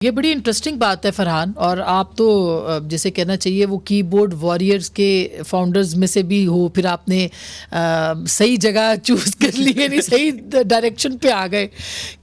یہ بڑی انٹرسٹنگ بات ہے فرحان، اور آپ تو جیسے کہنا چاہیے وہ کی بورڈ واریئرز کے فاؤنڈرز میں سے بھی ہو، پھر آپ نے صحیح جگہ چوز کر لی، یعنی صحیح ڈائریکشن پہ آ گئے.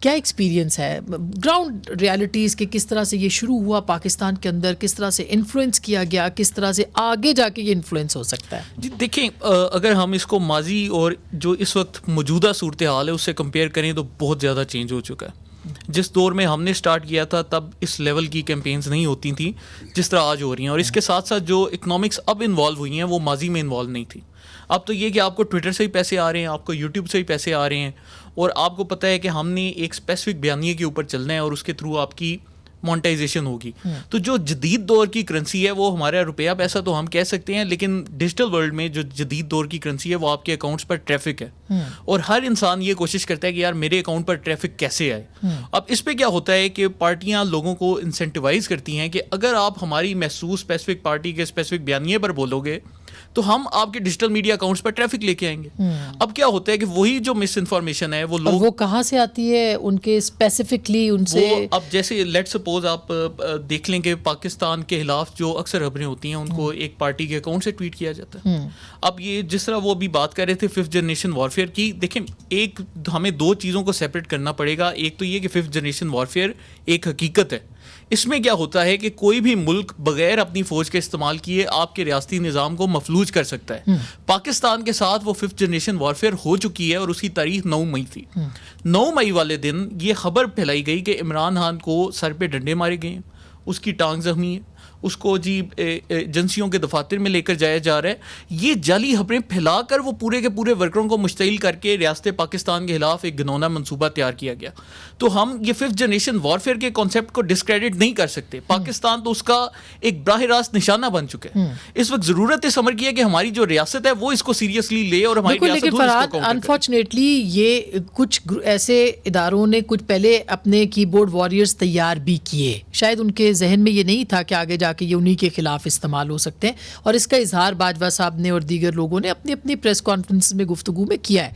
کیا ایکسپیرینس ہے گراؤنڈ ریالٹیز کے، کس طرح سے یہ شروع ہوا پاکستان کے اندر، کس طرح سے انفلوئنس کیا گیا، کس طرح سے آگے جا کے یہ انفلوئنس ہو سکتا ہے؟ جی دیکھیں، اگر ہم اس کو ماضی اور جو اس وقت موجودہ صورتحال ہے اس سے کمپیئر کریں تو بہت زیادہ چینج ہو چکا ہے. جس دور میں ہم نے سٹارٹ کیا تھا تب اس لیول کی کیمپینز نہیں ہوتی تھیں جس طرح آج ہو رہی ہیں، اور اس کے ساتھ ساتھ جو اکنامکس اب انوالو ہوئی ہیں وہ ماضی میں انوالو نہیں تھی. اب تو یہ کہ آپ کو ٹویٹر سے ہی پیسے آ رہے ہیں، آپ کو یوٹیوب سے ہی پیسے آ رہے ہیں، اور آپ کو پتہ ہے کہ ہم نے ایک اسپیسیفک بیانیے کے اوپر چلنا ہے اور اس کے تھرو آپ کی مونٹائزیشن ہوگی. تو جو جدید دور کی کرنسی ہے وہ ہمارا روپیہ پیسہ تو ہم کہہ سکتے ہیں، لیکن ڈیجیٹل ورلڈ میں جو جدید دور کی کرنسی ہے وہ آپ کے اکاؤنٹس پر ٹریفک ہے، اور ہر انسان یہ کوشش کرتا ہے کہ یار میرے اکاؤنٹ پر ٹریفک کیسے آئے. اب اس پہ کیا ہوتا ہے کہ پارٹیاں لوگوں کو انسینٹیوائز کرتی ہیں کہ اگر آپ ہماری محسوس اسپیسیفک پارٹی کے اسپیسیفک بیانیے پر بولو گے تو ہم آپ کے ڈیجیٹل میڈیا اکاؤنٹس پر ٹریفک لے کے آئیں گے. اب کیا ہوتا ہے کہ وہی جو مس انفارمیشن ہے وہ لوگ، وہ کہاں سے آتی ہے ان کے اسپیسیفکلی ان سے؟ اب جیسے لیٹ سپوز آپ دیکھ لیں کہ پاکستان کے خلاف جو اکثر خبریں ہوتی ہیں ان کو ایک پارٹی کے اکاؤنٹ سے ٹویٹ کیا جاتا ہے. اب یہ جس طرح وہ ابھی بات کر رہے تھے ففتھ جنریشن وارفیئر کی، دیکھیں ایک ہمیں دو چیزوں کو سیپریٹ کرنا پڑے گا. ایک تو یہ کہ ففتھ جنریشن وارفیئر ایک حقیقت ہے. اس میں کیا ہوتا ہے کہ کوئی بھی ملک بغیر اپنی فوج کے استعمال کیے آپ کے ریاستی نظام کو مفلوج کر سکتا ہے. پاکستان کے ساتھ وہ ففتھ جنریشن وارفیئر ہو چکی ہے، اور اس کی تاریخ 9 مئی تھی. 9 مئی والے دن یہ خبر پھیلائی گئی کہ عمران خان کو سر پہ ڈنڈے مارے گئے ہیں، اس کی ٹانگ زخمی ہے، اس کو جی ایجنسیوں کے دفاتر میں لے کر جایا جا رہا ہے. یہ جعلی خبریں پھیلا کر وہ پورے کے پورے ورکروں کو مشتعل کر کے ریاست پاکستان کے خلاف ایک گھنونا منصوبہ تیار کیا گیا. تو ہم یہ ففتھ جنریشن وارفیئر کے کانسیپٹ کو ڈسکریڈٹ نہیں کر سکتے. پاکستان تو اس کا ایک براہ راست نشانہ بن چکا ہے. اس وقت ضرورت ہے سمجھ کی ہے کہ ہماری جو ریاست ہے وہ اس کو سیریسلی لے، اور ہماری ریاست لیکن فرحان انفارچونیٹلی یہ کچھ ایسے اداروں نے کچھ پہلے اپنے کی بورڈ واریئرز تیار بھی کیے، شاید ان کے ذہن میں یہ نہیں تھا کہ آگے جا کہ یہ انہی کے خلاف استعمال ہو سکتے ہیں، اور اس کا اظہار باجوہ صاحب نے اور دیگر لوگوں نے اپنی اپنی پریس کانفرنس میں گفتگو میں کیا ہے.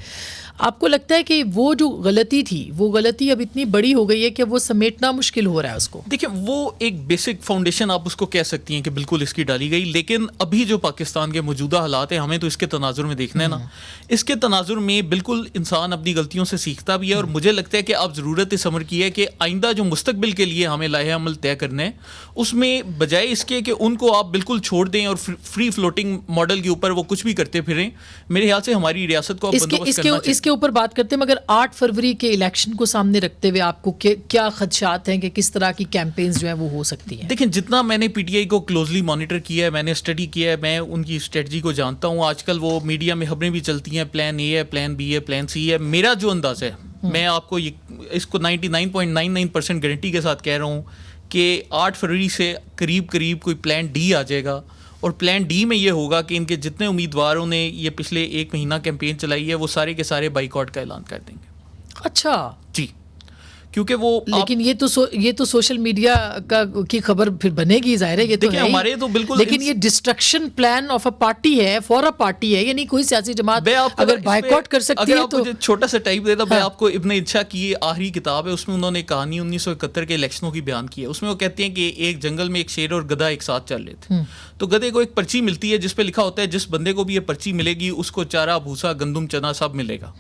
آپ کو لگتا ہے کہ وہ جو غلطی تھی وہ غلطی اب اتنی بڑی ہو گئی ہے کہ وہ سمیٹنا مشکل ہو رہا ہے اس کو؟ دیکھیں وہ ایک بیسک فاؤنڈیشن آپ اس کو کہہ سکتی ہیں کہ بالکل اس کی ڈالی گئی، لیکن ابھی جو پاکستان کے موجودہ حالات ہیں ہمیں تو اس کے تناظر میں دیکھنا ہے نا. اس کے تناظر میں بالکل انسان اپنی غلطیوں سے سیکھتا بھی ہے، اور مجھے لگتا ہے کہ اب ضرورت اس امر کی ہے کہ آئندہ جو مستقبل کے لیے ہمیں لائحہ عمل طے کرنا ہے اس میں بجائے اس کے کہ ان کو آپ بالکل چھوڑ دیں اور فری فلوٹنگ ماڈل کے اوپر وہ کچھ بھی کرتے پھریں، میرے خیال سے ہماری ریاست کو اس کے اوپر بات کرتے ہیں. مگر 8 فروری کے الیکشن کو سامنے رکھتے ہوئے آپ کو کیا خدشات ہیں کہ کس طرح کی کیمپینز جو ہیں وہ ہو سکتی ہیں؟ دیکھیں جتنا میں نے پی ٹی آئی کو کلوزلی مانیٹر کیا ہے، میں نے اسٹڈی کیا ہے، میں ان کی اسٹریٹجی کو جانتا ہوں. آج کل وہ میڈیا میں خبریں بھی چلتی ہیں پلان اے ہے، پلان بی ہے، پلان سی ہے. میرا جو انداز ہے، میں آپ کو اس کو 99.99% گارنٹی کے ساتھ کہہ رہا ہوں کہ 8 فروری سے قریب کوئی پلان ڈی آ جائے گا، اور پلان ڈی میں یہ ہوگا کہ ان کے جتنے امیدواروں نے یہ پچھلے 1 مہینہ کیمپین چلائی ہے وہ سارے کے سارے بائیکاٹ کا اعلان کر دیں گے. اچھا جی، کیونکہ وہ لیکن یہ تو سوشل میڈیا کی خبر پھر بنے گی، ظاہر ہے یہ تو ہے ہمارے تو بالکل، لیکن یہ destruction plan of a party ہے، فار اے پارٹی ہے، یعنی کوئی سیاسی جماعت اگر بائیکاٹ کر سکتی ہے تو. چھوٹا سا ٹائپ دیتا میں آپ کو، ابن انشا کی آخری کتاب ہے، اس میں انہوں نے کہانی 1971 کے الیکشنوں کی بیان کی ہے. اس میں وہ کہتے ہیں کہ ایک جنگل میں ایک شیر اور گدھا ایک ساتھ چل رہے تھے. تو گدھے کو ایک پرچی ملتی ہے جس پہ لکھا ہوتا ہے جس بندے کو بھی یہ پرچی ملے گی اس کو چارہ بھوسا گندم چنا سب ملے گا.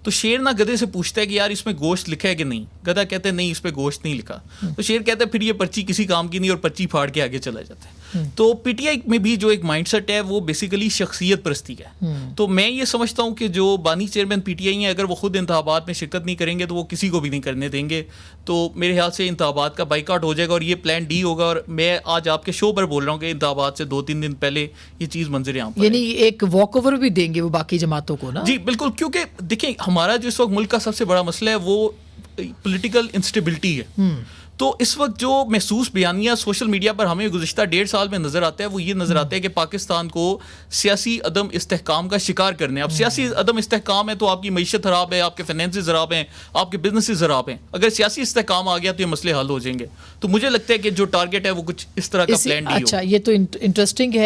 تو شیر نہ گدھے سے پوچھتا ہے کہ یار اس میں گوشت لکھا ہے کہ نہیں. گدھا کہتے ہیں نہیں اس پہ گوشت نہیں لکھا. تو شیر کہتا ہے پھر یہ پرچی کسی کام کی نہیں، اور پرچی پھاڑ کے آگے چلا جاتا ہے. تو پی ٹی آئی میں بھی جو ایک مائنڈ سیٹ ہے وہ بیسیکلی شخصیت پرستی ہے. تو میں یہ سمجھتا ہوں کہ جو بانی چیئرمین پی ٹی آئی ہیں اگر وہ خود انتخابات میں شرکت نہیں کریں گے تو وہ کسی کو بھی نہیں کرنے دیں گے. تو میرے خیال سے انتخابات کا بائیکاٹ ہو جائے گا، اور یہ پلان ڈی ہوگا. اور میں آج آپ کے شو پر بول رہا ہوں کہ انتخابات سے 2-3 دن پہلے یہ چیز منظر عام پر، یعنی ایک واک اوور بھی دیں گے وہ باقی جماعتوں کو نا. جی بالکل، کیونکہ دیکھیں ہمارا جو اس وقت ملک کا سب سے بڑا مسئلہ ہے وہ پولیٹیکل انسٹیبلٹی ہے. تو اس وقت جو محسوس بیانیہ سوشل میڈیا پر ہمیں گزشتہ 1.5 سال میں نظر آتا ہے وہ یہ نظر آتا ہے کہ پاکستان کو سیاسی عدم استحکام کا شکار کرنے. اب سیاسی عدم استحکام ہے تو آپ کی معیشت خراب ہے، آپ کے فائنینسز خراب ہیں، آپ کے بزنسز خراب ہیں. اگر سیاسی استحکام آ گیا تو یہ مسئلے حل ہو جائیں گے. تو مجھے لگتا ہے کہ جو ٹارگیٹ ہے وہ کچھ اس طرح کا پلان ڈی ہو. اچھا، یہ تو انٹرسٹنگ ہے.